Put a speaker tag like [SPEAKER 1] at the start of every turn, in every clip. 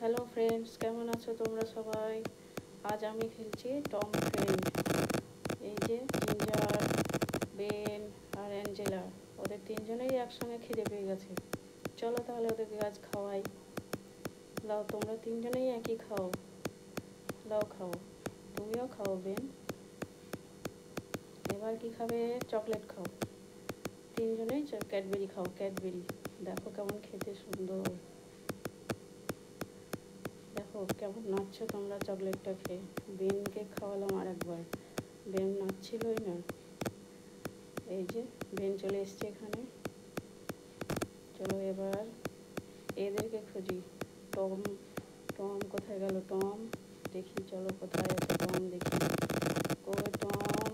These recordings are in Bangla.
[SPEAKER 1] হ্যালো ফ্রেন্ডস, কেমন আছো তোমরা সবাই? আজ আমি খেলছি টম ফ্রেন্ড। এই যে জিঞ্জার, বেন আর অ্যাঞ্জেলা, ওদের তিনজনেই একসঙ্গে খিদে পেয়ে গেছে। চলো তাহলে ওদেরকে আজ খাওয়াই। লাও, তোমরা তিনজনেই একই খাও। লাও খাও, তুমিও খাও বেন। এবার কি খাবে? চকলেট খাও। তিনজনেই ক্যাডবেরি খাও, ক্যাডবেরি। দেখো কেমন খেতে সুন্দর। দেখো কেমন নাচছো তোমরা চকলেটটা খেয়ে। বেনকে খাওয়ালাম আর একবার, বেন নাচছিলই না। এই যে বেন চলে এসছে এখানে। চলো এবার এদেরকে খুঁজি। টম, টম কোথায় গেল? টম দেখি, চলো কোথায় আছে টম, দেখি কই টম।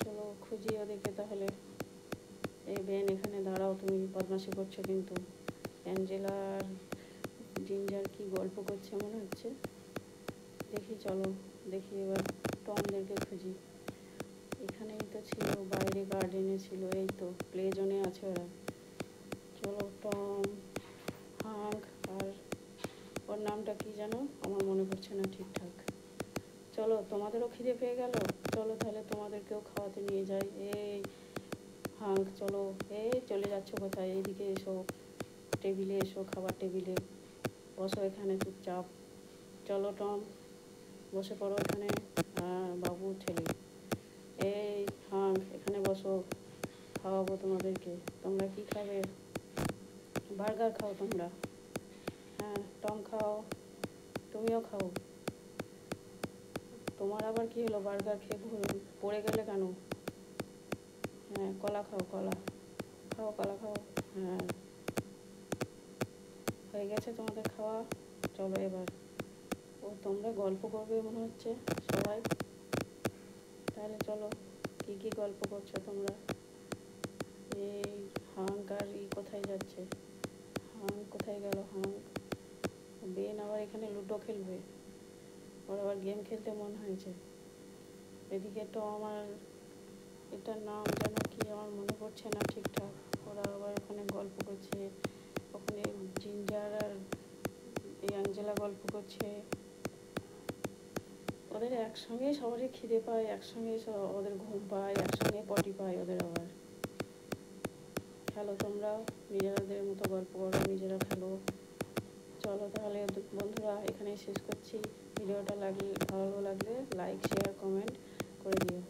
[SPEAKER 1] চলো খুঁজি ওদেরকে তাহলে। এই বেন এখানে দাঁড়াও, তুমি বদমাশি করছো কিন্তু। অ্যাঞ্জেলার জিঞ্জার কি গল্প করছে মনে হচ্ছে। দেখি, চলো দেখি এবার টমদেরকে খুঁজি। এখানেই তো ছিল, বাইরে গার্ডেনে ছিল, এই তো প্লে জোনে আছে ওরা। চলো টম, হাঙ্ক আর ওর নামটা কি জানো, আমার মনে পড়ছে না ঠিকঠাক। চলো তোমাদেরও খিদে পেয়ে গেল, চলো তাহলে তোমাদেরকেও খাওয়াতে নিয়ে যাই। এই হাঙ্ক চলো, এই চলে যাচ্ছ কোথায়? এইদিকে এসো, টেবিলে এসো, খাবার টেবিলে বসো এখানে চুপচাপ। চলো টম, বসে পড়ো এখানে। বাবু ছেলে, এই হাঙ্ক এখানে বসো, খাওয়াবো তোমাদেরকে। তোমরা কি খাবে? বার্গার খাও তোমরা? হ্যাঁ টম খাও, তুমিও খাও। তোমার আবার কি হলো? বার্গার খেয়ে পড়ে গেলে কেন? হ্যাঁ কলা খাও, কলা খাও, কলা খাও। হ্যাঁ হয়ে গেছে তোমাদের খাওয়া। চলো এবার, ও তোমরা গল্প করবে মনে হচ্ছে সবাই। তাহলে চলো, কি কি গল্প করছো তোমরা? এই হাঙ্ক আর কোথায় যাচ্ছে? হাঙ্ক কোথায় গেল? হাঙ্ক, বেন আবার এখানে লুডো খেলবে, ওর আবার গেম খেলতে মন হয়েছে। এদিকে তো আমার, এটার নাম যেন কি আমার মনে পড়ছে না ঠিকঠাক। ওরা আবার ওখানে গল্প করছে, ওখানে জিঞ্জার আর এই অ্যাঞ্জেলা গল্প করছে। ওদের একসঙ্গেই সবারই খিদে পায়, একসঙ্গে ওদের ঘুম পায়, একসঙ্গে পটি পায় ওদের আবার। খেলো তোমরা, নিজেদের মতো গল্প করো, নিজেরা খেলো। চলো তাহলে বন্ধুরা, এখানেই শেষ করছি। ভিডিওটা ভালো লাগলে লাইক, শেয়ার, কমেন্ট করে দিও।